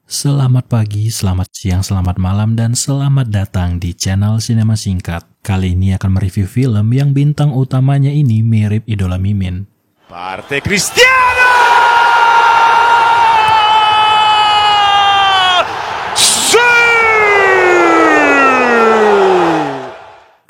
Selamat pagi, selamat siang, selamat malam, dan selamat datang di channel Sinema Singkat. Kali ini akan mereview film yang bintang utamanya ini mirip idola Mimin. Parte Cristiano!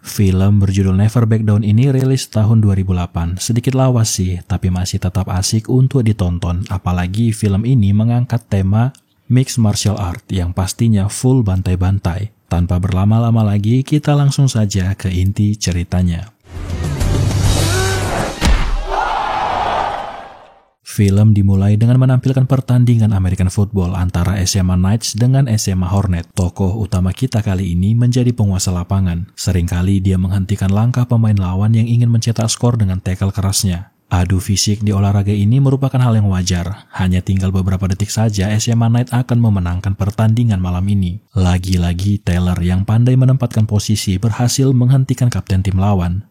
Film berjudul Never Back Down ini rilis tahun 2008. Sedikit lawas sih, tapi masih tetap asik untuk ditonton. Apalagi film ini mengangkat tema Mixed Martial Art yang pastinya full bantai-bantai. Tanpa berlama-lama lagi, kita langsung saja ke inti ceritanya. Film dimulai dengan menampilkan pertandingan American Football antara SMA Knights dengan SMA Hornet. Tokoh utama kita kali ini menjadi penguasa lapangan. Seringkali dia menghentikan langkah pemain lawan yang ingin mencetak skor dengan tackle kerasnya. Adu fisik di olahraga ini merupakan hal yang wajar. Hanya tinggal beberapa detik saja SMA Knight akan memenangkan pertandingan malam ini. Lagi-lagi Taylor yang pandai menempatkan posisi berhasil menghentikan kapten tim lawan.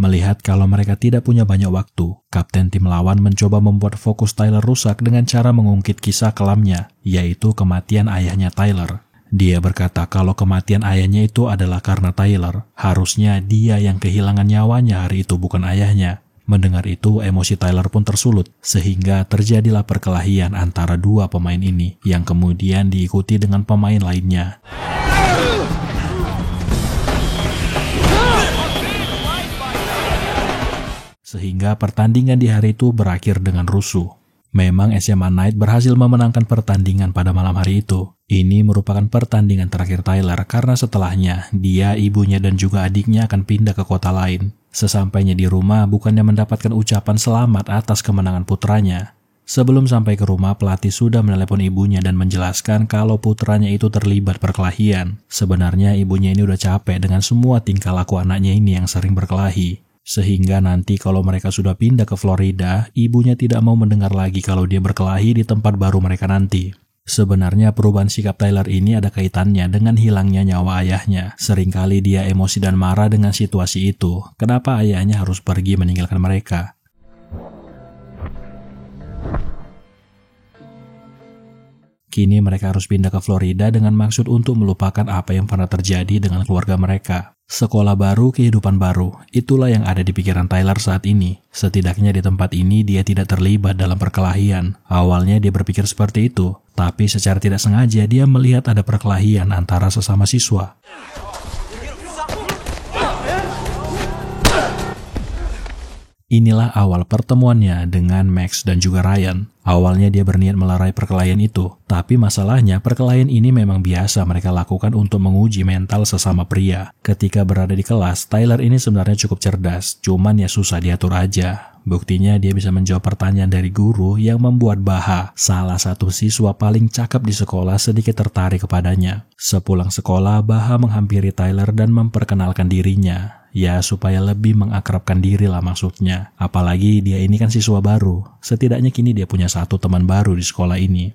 Melihat kalau mereka tidak punya banyak waktu, kapten tim lawan mencoba membuat fokus Tyler rusak dengan cara mengungkit kisah kelamnya, yaitu kematian ayahnya Tyler. Dia berkata kalau kematian ayahnya itu adalah karena Tyler. Harusnya dia yang kehilangan nyawanya hari itu, bukan ayahnya. Mendengar itu, emosi Tyler pun tersulut, sehingga terjadilah perkelahian antara dua pemain ini, yang kemudian diikuti dengan pemain lainnya. Sehingga pertandingan di hari itu berakhir dengan rusuh. Memang SMA Knight berhasil memenangkan pertandingan pada malam hari itu. Ini merupakan pertandingan terakhir Tyler karena setelahnya dia, ibunya, dan juga adiknya akan pindah ke kota lain. Sesampainya di rumah, bukannya mendapatkan ucapan selamat atas kemenangan putranya. Sebelum sampai ke rumah, pelatih sudah menelepon ibunya dan menjelaskan kalau putranya itu terlibat perkelahian. Sebenarnya ibunya ini udah capek dengan semua tingkah laku anaknya ini yang sering berkelahi. Sehingga nanti kalau mereka sudah pindah ke Florida, ibunya tidak mau mendengar lagi kalau dia berkelahi di tempat baru mereka nanti. Sebenarnya perubahan sikap Tyler ini ada kaitannya dengan hilangnya nyawa ayahnya. Seringkali dia emosi dan marah dengan situasi itu. Kenapa ayahnya harus pergi meninggalkan mereka? Kini mereka harus pindah ke Florida dengan maksud untuk melupakan apa yang pernah terjadi dengan keluarga mereka. Sekolah baru, kehidupan baru, itulah yang ada di pikiran Tyler saat ini. Setidaknya di tempat ini dia tidak terlibat dalam perkelahian. Awalnya dia berpikir seperti itu, tapi secara tidak sengaja dia melihat ada perkelahian antara sesama siswa. Inilah awal pertemuannya dengan Max dan juga Ryan. Awalnya dia berniat melerai perkelahian itu, tapi masalahnya perkelahian ini memang biasa mereka lakukan untuk menguji mental sesama pria. Ketika berada di kelas, Tyler ini sebenarnya cukup cerdas, cuman ya susah diatur aja. Buktinya dia bisa menjawab pertanyaan dari guru yang membuat Baha, salah satu siswa paling cakep di sekolah, sedikit tertarik kepadanya. Sepulang sekolah, Baha menghampiri Tyler dan memperkenalkan dirinya. Ya, supaya lebih mengakrabkan diri lah maksudnya. Apalagi dia ini kan siswa baru. Setidaknya kini dia punya satu teman baru di sekolah ini.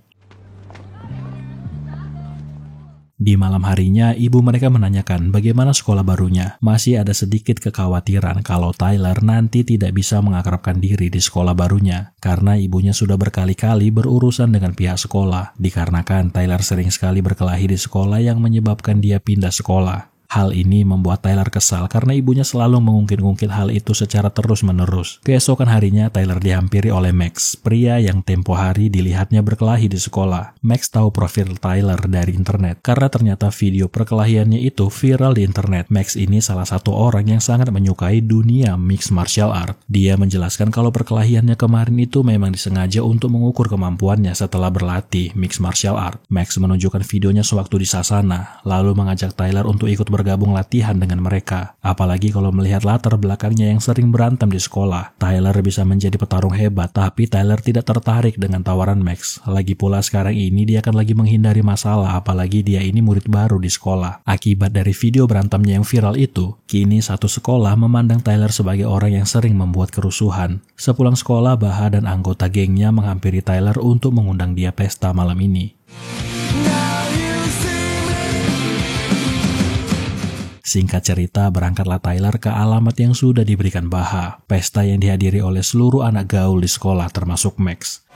Di malam harinya, ibu mereka menanyakan bagaimana sekolah barunya. Masih ada sedikit kekhawatiran kalau Tyler nanti tidak bisa mengakrabkan diri di sekolah barunya. Karena ibunya sudah berkali-kali berurusan dengan pihak sekolah. Dikarenakan Tyler sering sekali berkelahi di sekolah yang menyebabkan dia pindah sekolah. Hal ini membuat Tyler kesal karena ibunya selalu mengungkit-ungkit hal itu secara terus-menerus. Keesokan harinya, Tyler dihampiri oleh Max, pria yang tempo hari dilihatnya berkelahi di sekolah. Max tahu profil Tyler dari internet, karena ternyata video perkelahiannya itu viral di internet. Max ini salah satu orang yang sangat menyukai dunia mixed martial art. Dia menjelaskan kalau perkelahiannya kemarin itu memang disengaja untuk mengukur kemampuannya setelah berlatih mixed martial art. Max menunjukkan videonya sewaktu di Sasana, lalu mengajak Tyler untuk ikut bergabung latihan dengan mereka. Apalagi kalau melihat latar belakangnya yang sering berantem di sekolah. Tyler bisa menjadi petarung hebat, tapi Tyler tidak tertarik dengan tawaran Max. Lagi pula sekarang ini dia akan lagi menghindari masalah, apalagi dia ini murid baru di sekolah. Akibat dari video berantemnya yang viral itu, kini satu sekolah memandang Tyler sebagai orang yang sering membuat kerusuhan. Sepulang sekolah, Baha dan anggota gengnya menghampiri Tyler untuk mengundang dia pesta malam ini. Singkat cerita, berangkatlah Tyler ke alamat yang sudah diberikan Baha, pesta yang dihadiri oleh seluruh anak gaul di sekolah termasuk Max.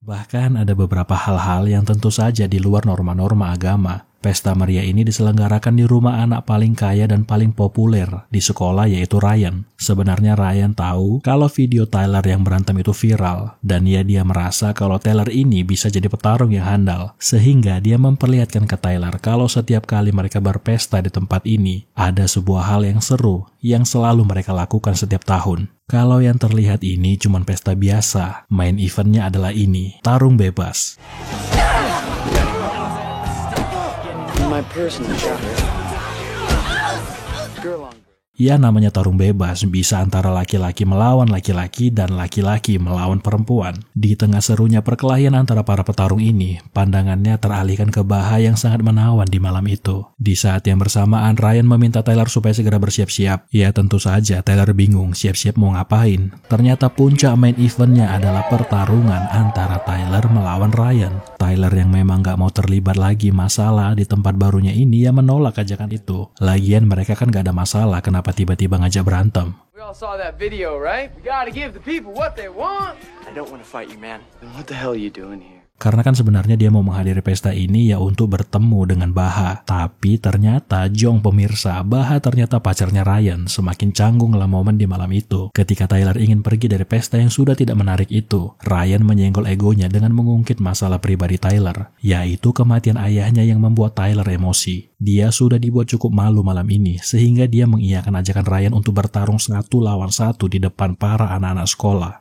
Bahkan ada beberapa hal-hal yang tentu saja di luar norma-norma agama. Pesta meriah ini diselenggarakan di rumah anak paling kaya dan paling populer di sekolah, yaitu Ryan. Sebenarnya Ryan tahu kalau video Tyler yang berantem itu viral, dan dia merasa kalau Tyler ini bisa jadi petarung yang handal. Sehingga dia memperlihatkan ke Tyler kalau setiap kali mereka berpesta di tempat ini, ada sebuah hal yang seru yang selalu mereka lakukan setiap tahun. Kalau yang terlihat ini cuma pesta biasa, main eventnya adalah ini, tarung bebas. My personal favorite. Girl on. Ya, namanya tarung bebas, bisa antara laki-laki melawan laki-laki dan laki-laki melawan perempuan. Di tengah serunya perkelahian antara para petarung ini, pandangannya teralihkan ke Baha yang sangat menawan di malam itu. Di saat yang bersamaan, Ryan meminta Tyler supaya segera bersiap-siap. Ya, tentu saja Tyler bingung siap-siap mau ngapain. Ternyata puncak main eventnya adalah pertarungan antara Tyler melawan Ryan. Tyler yang memang gak mau terlibat lagi masalah di tempat barunya ini, ya menolak ajakan itu. Lagian mereka kan gak ada masalah, kenapa tiba-tiba ngajak berantem. We all saw that video, right? We gotta give the people what they want. I don't want to fight you, man. Then what the hell are you doing here? Karena kan sebenarnya dia mau menghadiri pesta ini ya untuk bertemu dengan Baha. Tapi ternyata Jong pemirsa, Baha ternyata pacarnya Ryan. Semakin canggunglah momen di malam itu. Ketika Tyler ingin pergi dari pesta yang sudah tidak menarik itu, Ryan menyenggol egonya dengan mengungkit masalah pribadi Tyler, yaitu kematian ayahnya yang membuat Tyler emosi. Dia sudah dibuat cukup malu malam ini, sehingga dia mengiyakan ajakan Ryan untuk bertarung 1 lawan 1 di depan para anak-anak sekolah.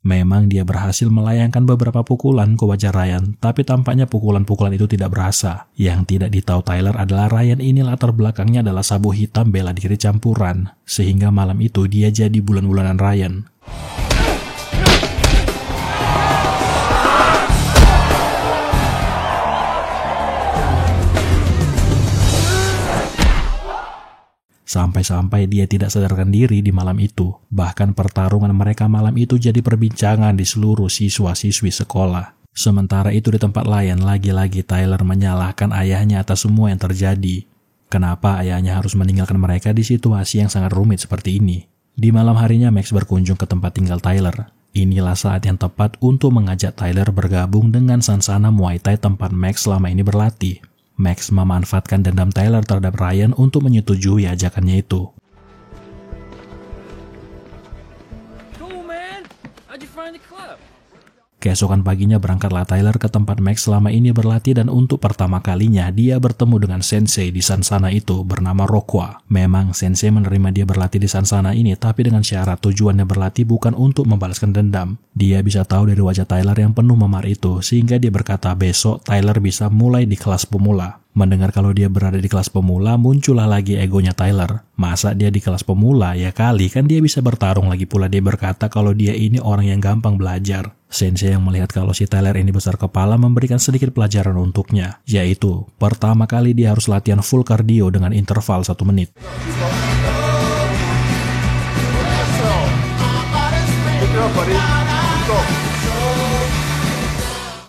Memang dia berhasil melayangkan beberapa pukulan ke wajah Ryan, tapi tampaknya pukulan-pukulan itu tidak berasa. Yang tidak ditahu Tyler adalah Ryan ini latar belakangnya adalah sabu hitam bela diri campuran, sehingga malam itu dia jadi bulan-bulanan Ryan. Sampai-sampai dia tidak sadarkan diri di malam itu. Bahkan pertarungan mereka malam itu jadi perbincangan di seluruh siswa-siswi sekolah. Sementara itu di tempat lain, lagi-lagi Tyler menyalahkan ayahnya atas semua yang terjadi. Kenapa ayahnya harus meninggalkan mereka di situasi yang sangat rumit seperti ini? Di malam harinya Max berkunjung ke tempat tinggal Tyler. Inilah saat yang tepat untuk mengajak Tyler bergabung dengan Sansana Muay Thai tempat Max selama ini berlatih. Max memanfaatkan dendam Tyler terhadap Ryan untuk menyetujui ajakannya itu. Cool, man. How'd you find the club? Keesokan paginya berangkatlah Tyler ke tempat Max selama ini berlatih, dan untuk pertama kalinya dia bertemu dengan sensei di Sansana itu bernama Rokwa. Memang sensei menerima dia berlatih di Sansana ini, tapi dengan syarat tujuannya berlatih bukan untuk membalaskan dendam. Dia bisa tahu dari wajah Tyler yang penuh memar itu, sehingga dia berkata besok Tyler bisa mulai di kelas pemula. Mendengar kalau dia berada di kelas pemula, muncullah lagi egonya Tyler. Masa dia di kelas pemula? Ya kali, kan dia bisa bertarung. Lagi pula dia berkata kalau dia ini orang yang gampang belajar. Sensei yang melihat kalau si Tyler ini besar kepala memberikan sedikit pelajaran untuknya, yaitu pertama kali dia harus latihan full cardio dengan interval 1 menit.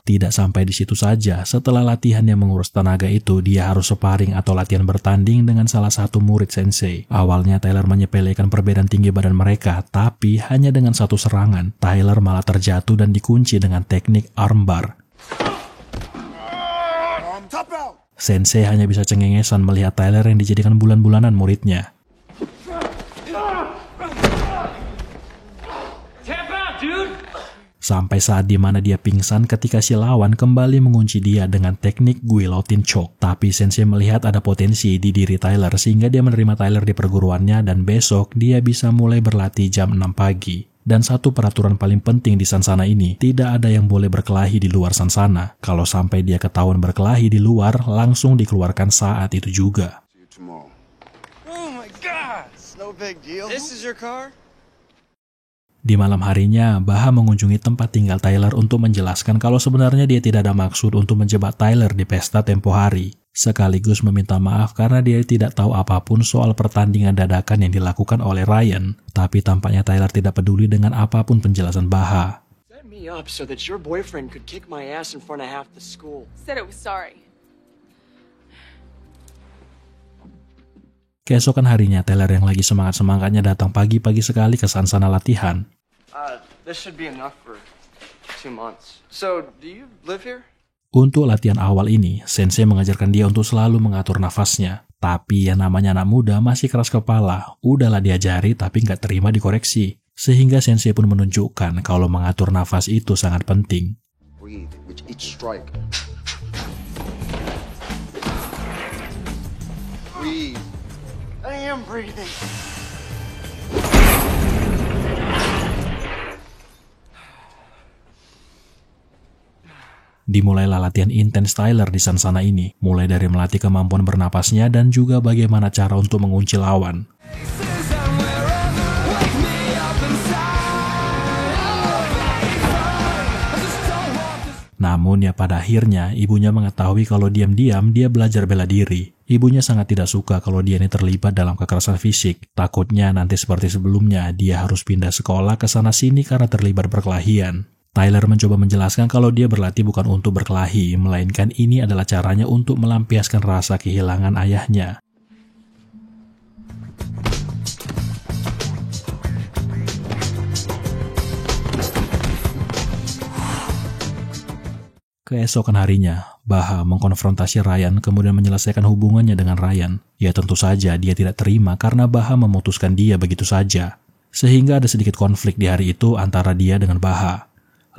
Tidak sampai di situ saja, setelah latihan yang menguras tenaga itu, dia harus sparring atau latihan bertanding dengan salah satu murid sensei. Awalnya Tyler menyepelekan perbedaan tinggi badan mereka, tapi hanya dengan satu serangan, Tyler malah terjatuh dan dikunci dengan teknik armbar. Sensei hanya bisa cengengesan melihat Tyler yang dijadikan bulan-bulanan muridnya. Sampai saat dimana dia pingsan ketika si lawan kembali mengunci dia dengan teknik guillotine choke. Tapi sensei melihat ada potensi di diri Tyler sehingga dia menerima Tyler di perguruannya, dan besok dia bisa mulai berlatih jam 6 pagi. Dan satu peraturan paling penting di Sansana ini, tidak ada yang boleh berkelahi di luar Sansana. Kalau sampai dia ketahuan berkelahi di luar, langsung dikeluarkan saat itu juga. Oh my God! It's no big deal. This is your car? Di malam harinya, Baha mengunjungi tempat tinggal Tyler untuk menjelaskan kalau sebenarnya dia tidak ada maksud untuk menjebak Tyler di pesta tempo hari. sekaligus meminta maaf karena dia tidak tahu apapun soal pertandingan dadakan yang dilakukan oleh Ryan. Tapi tampaknya Tyler tidak peduli dengan apapun penjelasan Baha. Set me up so that your boyfriend could kick my ass in front of half the school. Said it was sorry. Keesokan harinya, Tyler yang lagi semangat-semangatnya datang pagi-pagi sekali ke sansana latihan. This should be enough for 2 months. So, do you live here? Untuk latihan awal ini, sensei mengajarkan dia untuk selalu mengatur nafasnya. Tapi yang namanya anak muda masih keras kepala, udahlah diajari tapi nggak terima dikoreksi. Sehingga sensei pun menunjukkan kalau mengatur nafas itu sangat penting. Breathe with each strike. Breathe. I am breathing. Dimulailah latihan intens Tyler di sansana ini, mulai dari melatih kemampuan bernapasnya dan juga bagaimana cara untuk mengunci lawan. Namun ya pada akhirnya ibunya mengetahui kalau diam-diam dia belajar bela diri. Ibunya sangat tidak suka kalau dia ini terlibat dalam kekerasan fisik. Takutnya nanti seperti sebelumnya dia harus pindah sekolah ke sana-sini karena terlibat perkelahian. Tyler mencoba menjelaskan kalau dia berlatih bukan untuk berkelahi, melainkan ini adalah caranya untuk melampiaskan rasa kehilangan ayahnya. Keesokan harinya, Baha mengkonfrontasi Ryan kemudian menyelesaikan hubungannya dengan Ryan. Ya tentu saja dia tidak terima karena Baha memutuskan dia begitu saja. Sehingga ada sedikit konflik di hari itu antara dia dengan Baha.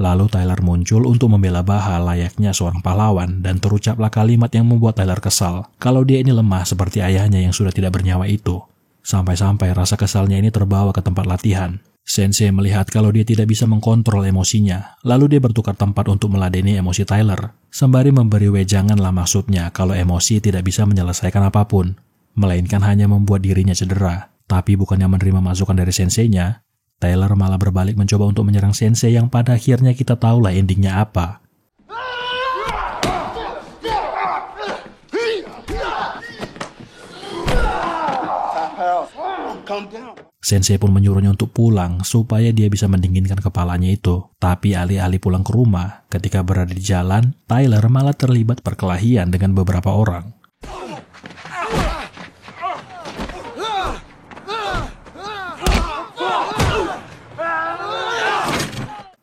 Lalu Tyler muncul untuk membela Baha layaknya seorang pahlawan dan terucaplah kalimat yang membuat Tyler kesal kalau dia ini lemah seperti ayahnya yang sudah tidak bernyawa itu. Sampai-sampai rasa kesalnya ini terbawa ke tempat latihan. Sensei melihat kalau dia tidak bisa mengkontrol emosinya, lalu dia bertukar tempat untuk meladeni emosi Tyler, sembari memberi wejangan lah maksudnya kalau emosi tidak bisa menyelesaikan apapun, melainkan hanya membuat dirinya cedera. Tapi bukannya menerima masukan dari senseinya, Tyler malah berbalik mencoba untuk menyerang sensei yang pada akhirnya kita tahulah endingnya apa. Sensei pun menyuruhnya untuk pulang supaya dia bisa mendinginkan kepalanya itu. Tapi alih-alih pulang ke rumah, ketika berada di jalan, Tyler malah terlibat perkelahian dengan beberapa orang.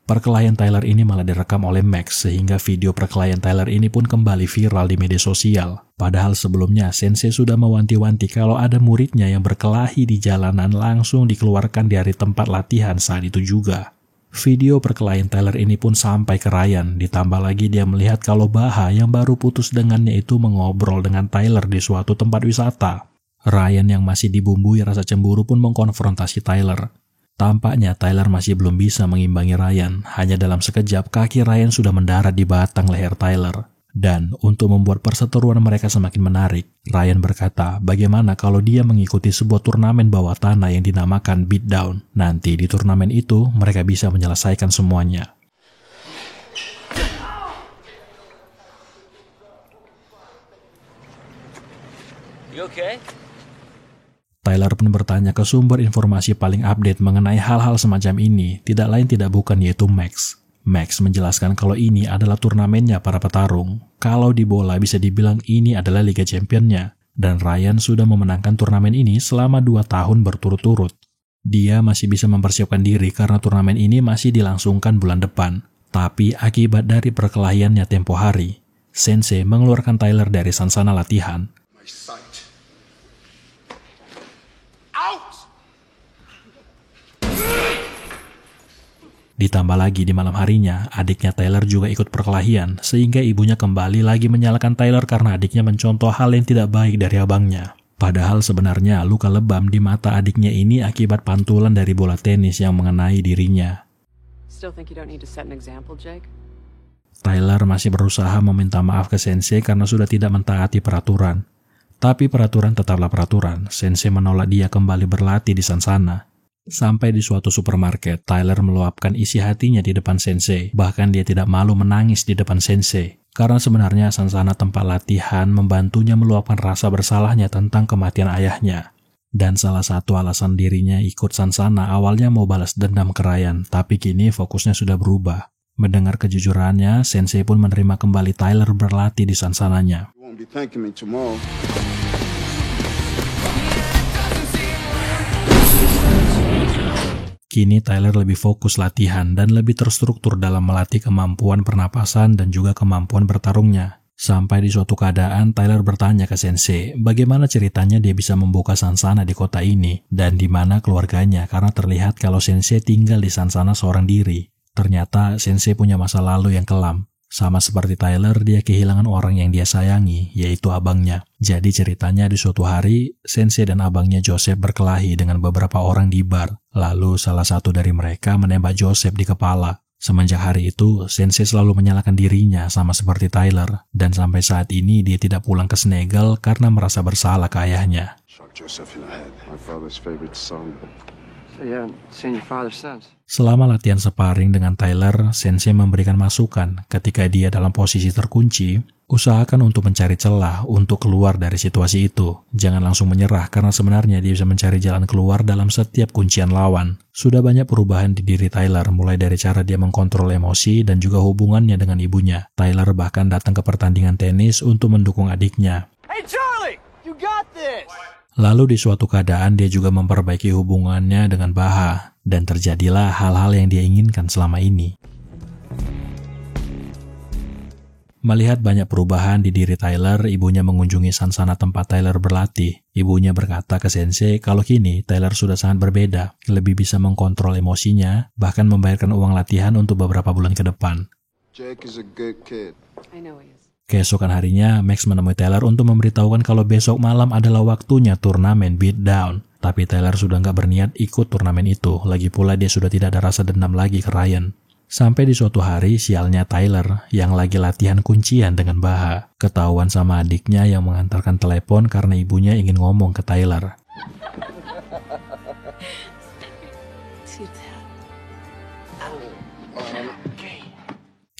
Perkelahian Tyler ini malah direkam oleh Max sehingga video perkelahian Tyler ini pun kembali viral di media sosial. Padahal sebelumnya Sensei sudah mewanti-wanti kalau ada muridnya yang berkelahi di jalanan langsung dikeluarkan dari tempat latihan saat itu juga. Video perkelahian Tyler ini pun sampai ke Ryan, ditambah lagi dia melihat kalau Baha yang baru putus dengannya itu mengobrol dengan Tyler di suatu tempat wisata. Ryan yang masih dibumbui rasa cemburu pun mengkonfrontasi Tyler. Tampaknya Tyler masih belum bisa mengimbangi Ryan, hanya dalam sekejap kaki Ryan sudah mendarat di batang leher Tyler. Dan untuk membuat perseteruan mereka semakin menarik, Ryan berkata bagaimana kalau dia mengikuti sebuah turnamen bawah tanah yang dinamakan Beatdown. Nanti di turnamen itu mereka bisa menyelesaikan semuanya. You okay? Tyler pun bertanya ke sumber informasi paling update mengenai hal-hal semacam ini, tidak lain tidak bukan yaitu Max. Max menjelaskan kalau ini adalah turnamennya para petarung. Kalau di bola bisa dibilang ini adalah Liga Championnya, dan Ryan sudah memenangkan turnamen ini selama 2 tahun berturut-turut. Dia masih bisa mempersiapkan diri karena turnamen ini masih dilangsungkan bulan depan. Tapi akibat dari perkelahiannya tempo hari, Sensei mengeluarkan Tyler dari sansana latihan. Ditambah lagi di malam harinya, adiknya Tyler juga ikut perkelahian, sehingga ibunya kembali lagi menyalahkan Tyler karena adiknya mencontoh hal yang tidak baik dari abangnya. Padahal sebenarnya luka lebam di mata adiknya ini akibat pantulan dari bola tenis yang mengenai dirinya. Still think you don't need to set an example, Jake? Tyler masih berusaha meminta maaf ke Sensei karena sudah tidak mentaati peraturan. Tapi peraturan tetaplah peraturan, Sensei menolak dia kembali berlatih di sansana. Sampai di suatu supermarket, Tyler meluapkan isi hatinya di depan Sensei. Bahkan dia tidak malu menangis di depan Sensei. karena sebenarnya Sansana tempat latihan membantunya meluapkan rasa bersalahnya tentang kematian ayahnya. Dan salah satu alasan dirinya ikut Sansana awalnya mau balas dendam ke Ryan, tapi kini fokusnya sudah berubah. Mendengar kejujurannya, Sensei pun menerima kembali Tyler berlatih di Sansananya. You won't be thanking me tomorrow. Kini Tyler lebih fokus latihan dan lebih terstruktur dalam melatih kemampuan pernapasan dan juga kemampuan bertarungnya. Sampai di suatu keadaan, Tyler bertanya ke Sensei bagaimana ceritanya dia bisa membuka Sansana di kota ini dan di mana keluarganya, karena terlihat kalau Sensei tinggal di Sansana seorang diri. Ternyata Sensei punya masa lalu yang kelam. Sama seperti Tyler, dia kehilangan orang yang dia sayangi, yaitu abangnya. Jadi ceritanya di suatu hari, Sensei dan abangnya Joseph berkelahi dengan beberapa orang di bar. Lalu salah satu dari mereka menembak Joseph di kepala. Semenjak hari itu, Sensei selalu menyalahkan dirinya sama seperti Tyler. Dan sampai saat ini dia tidak pulang ke Snaggle karena merasa bersalah ke ayahnya. Shot Joseph in the head. My father's favorite son. So you haven't seen your father since. Selama latihan sparring dengan Tyler, Sensei memberikan masukan ketika dia dalam posisi terkunci, usahakan untuk mencari celah untuk keluar dari situasi itu. Jangan langsung menyerah karena sebenarnya dia bisa mencari jalan keluar dalam setiap kuncian lawan. Sudah banyak perubahan di diri Tyler, mulai dari cara dia mengkontrol emosi dan juga hubungannya dengan ibunya. Tyler bahkan datang ke pertandingan tenis untuk mendukung adiknya. Hey, Charlie! You got this! Lalu di suatu keadaan dia juga memperbaiki hubungannya dengan Baha, dan terjadilah hal-hal yang dia inginkan selama ini. Melihat banyak perubahan di diri Tyler, ibunya mengunjungi Sansana tempat Tyler berlatih. Ibunya berkata ke Sensei kalau kini Tyler sudah sangat berbeda, lebih bisa mengkontrol emosinya, bahkan membayarkan uang latihan untuk beberapa bulan ke depan. Jake is a good kid. I know he is. Keesokan harinya, Max menemui Tyler untuk memberitahukan kalau besok malam adalah waktunya turnamen beatdown. Tapi Tyler sudah nggak berniat ikut turnamen itu, lagi pula dia sudah tidak ada rasa dendam lagi ke Ryan. Sampai di suatu hari, sialnya Tyler yang lagi latihan kuncian dengan Baha, ketahuan sama adiknya yang mengantarkan telepon karena ibunya ingin ngomong ke Tyler.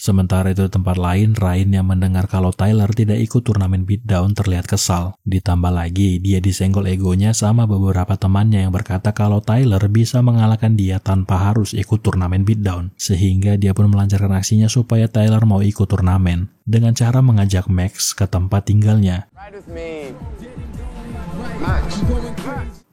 Sementara itu di tempat lain, Ryan yang mendengar kalau Tyler tidak ikut turnamen beatdown terlihat kesal. Ditambah lagi, dia disenggol egonya sama beberapa temannya yang berkata kalau Tyler bisa mengalahkan dia tanpa harus ikut turnamen beatdown. Sehingga dia pun melancarkan aksinya supaya Tyler mau ikut turnamen, dengan cara mengajak Max ke tempat tinggalnya. Ride with me. Max.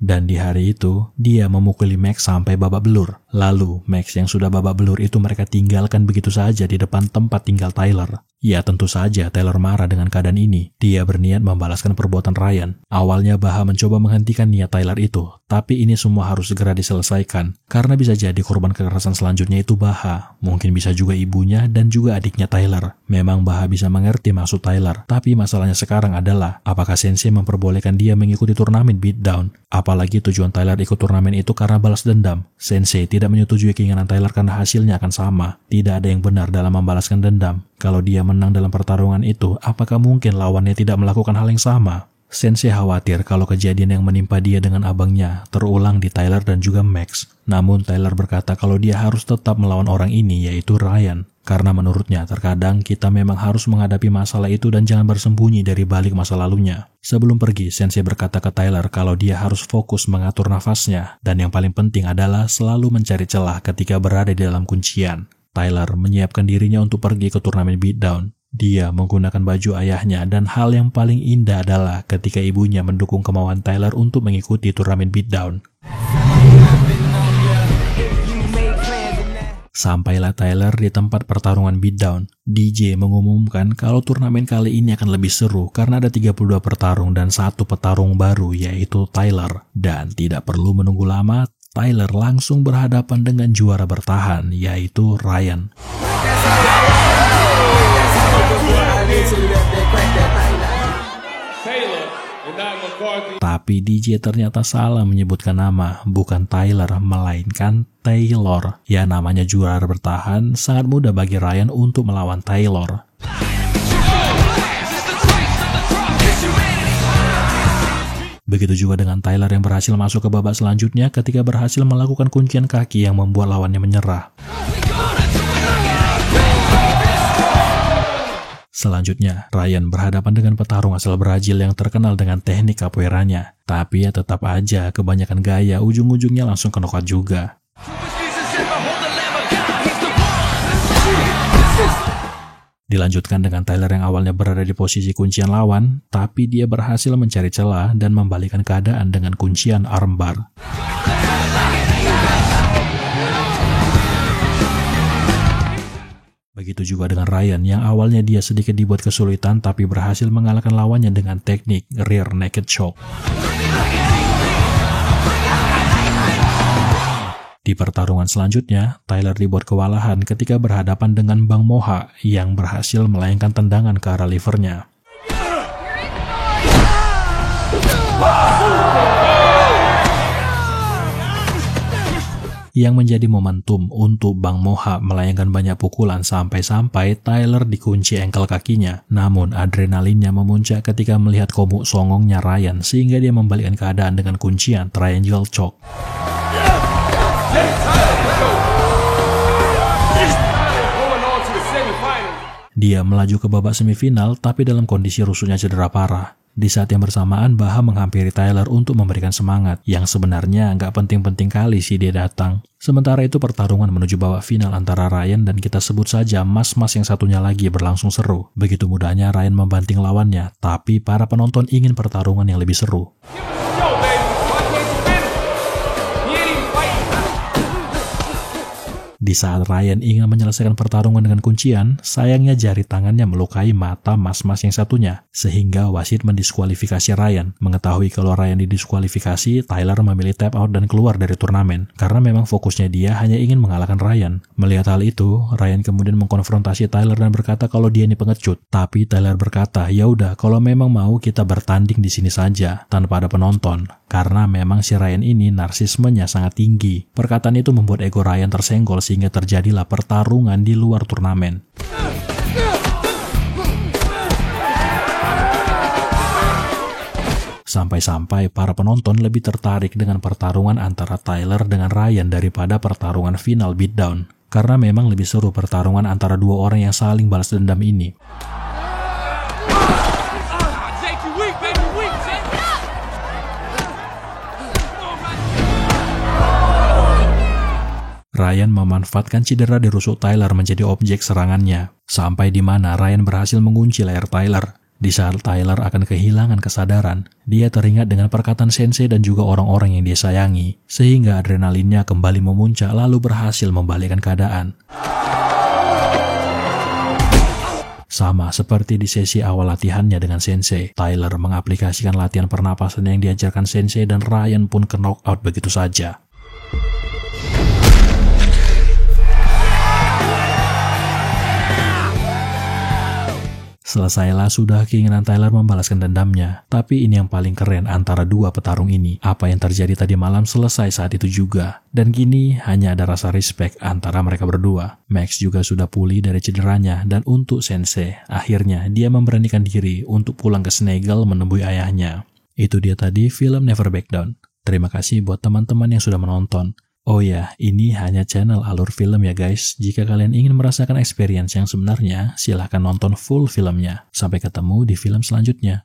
Dan di hari itu, dia memukuli Max sampai babak belur. Lalu, Max yang sudah babak belur itu mereka tinggalkan begitu saja di depan tempat tinggal Tyler. Ya tentu saja Tyler marah dengan keadaan ini. Dia berniat membalaskan perbuatan Ryan. Awalnya Baha mencoba menghentikan niat Tyler itu, tapi ini semua harus segera diselesaikan. Karena bisa jadi korban kekerasan selanjutnya itu Baha. Mungkin bisa juga ibunya dan juga adiknya Tyler. Memang Baha bisa mengerti maksud Tyler, tapi masalahnya sekarang adalah apakah Sensei memperbolehkan dia mengikuti turnamen beatdown? Apalagi tujuan Tyler ikut turnamen itu karena balas dendam. Sensei tidak menyetujui keinginan Tyler karena hasilnya akan sama. Tidak ada yang benar dalam membalaskan dendam. Kalau dia menang dalam pertarungan itu, apakah mungkin lawannya tidak melakukan hal yang sama? Sensei khawatir kalau kejadian yang menimpa dia dengan abangnya terulang di Tyler dan juga Max. Namun Tyler berkata kalau dia harus tetap melawan orang ini, yaitu Ryan. Karena menurutnya terkadang kita memang harus menghadapi masalah itu dan jangan bersembunyi dari balik masa lalunya. Sebelum pergi, Sensei berkata ke Tyler kalau dia harus fokus mengatur nafasnya. Dan yang paling penting adalah selalu mencari celah ketika berada di dalam kuncian. Tyler menyiapkan dirinya untuk pergi ke turnamen beatdown. Dia menggunakan baju ayahnya dan hal yang paling indah adalah ketika ibunya mendukung kemauan Tyler untuk mengikuti turnamen beatdown. Sampailah Tyler di tempat pertarungan beatdown. DJ mengumumkan kalau turnamen kali ini akan lebih seru karena ada 32 petarung dan satu petarung baru yaitu Tyler. Dan tidak perlu menunggu lama, Tyler langsung berhadapan dengan juara bertahan yaitu Ryan. Tapi DJ ternyata salah menyebutkan nama, bukan Tyler melainkan Taylor. Ya namanya juara bertahan, sangat mudah bagi Ryan untuk melawan Taylor. Begitu juga dengan Tyler yang berhasil masuk ke babak selanjutnya ketika berhasil melakukan kuncian kaki yang membuat lawannya menyerah. Selanjutnya, Ryan berhadapan dengan petarung asal Brazil yang terkenal dengan teknik capoeiranya. Tapi ya tetap aja, kebanyakan gaya ujung-ujungnya langsung ke knockout juga. Dilanjutkan dengan Tyler yang awalnya berada di posisi kuncian lawan, tapi dia berhasil mencari celah dan membalikkan keadaan dengan kuncian armbar. Begitu juga dengan Ryan yang awalnya dia sedikit dibuat kesulitan tapi berhasil mengalahkan lawannya dengan teknik rear naked choke. Di pertarungan selanjutnya, Tyler dibuat kewalahan ketika berhadapan dengan Bang Moha yang berhasil melayangkan tendangan ke arah livernya. Yang menjadi momentum untuk Bang Moha melayangkan banyak pukulan sampai-sampai Tyler dikunci engkel kakinya. Namun adrenalinnya memuncak ketika melihat komuk songongnya Ryan sehingga dia membalikkan keadaan dengan kuncian triangle choke. Dia melaju ke babak semifinal tapi dalam kondisi rusuknya cedera parah. Di saat yang bersamaan, Baha menghampiri Tyler untuk memberikan semangat, yang sebenarnya nggak penting-penting kali sih dia datang. Sementara itu pertarungan menuju babak final antara Ryan dan kita sebut saja mas-mas yang satunya lagi berlangsung seru. Begitu mudahnya Ryan membanting lawannya, tapi para penonton ingin pertarungan yang lebih seru. Di saat Ryan ingin menyelesaikan pertarungan dengan kuncian, sayangnya jari tangannya melukai mata mas-mas yang satunya, sehingga wasit mendiskualifikasi Ryan. Mengetahui kalau Ryan didiskualifikasi, Tyler memilih tap out dan keluar dari turnamen, karena memang fokusnya dia hanya ingin mengalahkan Ryan. Melihat hal itu, Ryan kemudian mengkonfrontasi Tyler dan berkata kalau dia ini pengecut. Tapi Tyler berkata, ya udah, kalau memang mau kita bertanding di sini saja, tanpa ada penonton. Karena memang si Ryan ini narsismenya sangat tinggi. Perkataan itu membuat ego Ryan tersenggol sehingga terjadilah pertarungan di luar turnamen. Sampai-sampai para penonton lebih tertarik dengan pertarungan antara Tyler dengan Ryan daripada pertarungan final beatdown. Karena memang lebih seru pertarungan antara dua orang yang saling balas dendam ini. Ryan memanfaatkan cedera di rusuk Tyler menjadi objek serangannya, sampai di mana Ryan berhasil mengunci leher Tyler. Di saat Tyler akan kehilangan kesadaran, dia teringat dengan perkataan sensei dan juga orang-orang yang dia sayangi, sehingga adrenalinnya kembali memuncak lalu berhasil membalikkan keadaan. Sama seperti di sesi awal latihannya dengan sensei, Tyler mengaplikasikan latihan pernapasan yang diajarkan sensei dan Ryan pun ke knockout begitu saja. Selesailah sudah keinginan Tyler membalaskan dendamnya. Tapi ini yang paling keren antara dua petarung ini. Apa yang terjadi tadi malam selesai saat itu juga. Dan kini hanya ada rasa respect antara mereka berdua. Max juga sudah pulih dari cederanya. Dan untuk sensei, akhirnya dia memberanikan diri untuk pulang ke Snaggle menemui ayahnya. Itu dia tadi film Never Back Down. Terima kasih buat teman-teman yang sudah menonton. Oh ya, ini hanya channel Alur Film ya guys. Jika kalian ingin merasakan experience yang sebenarnya, silahkan nonton full filmnya. Sampai ketemu di film selanjutnya.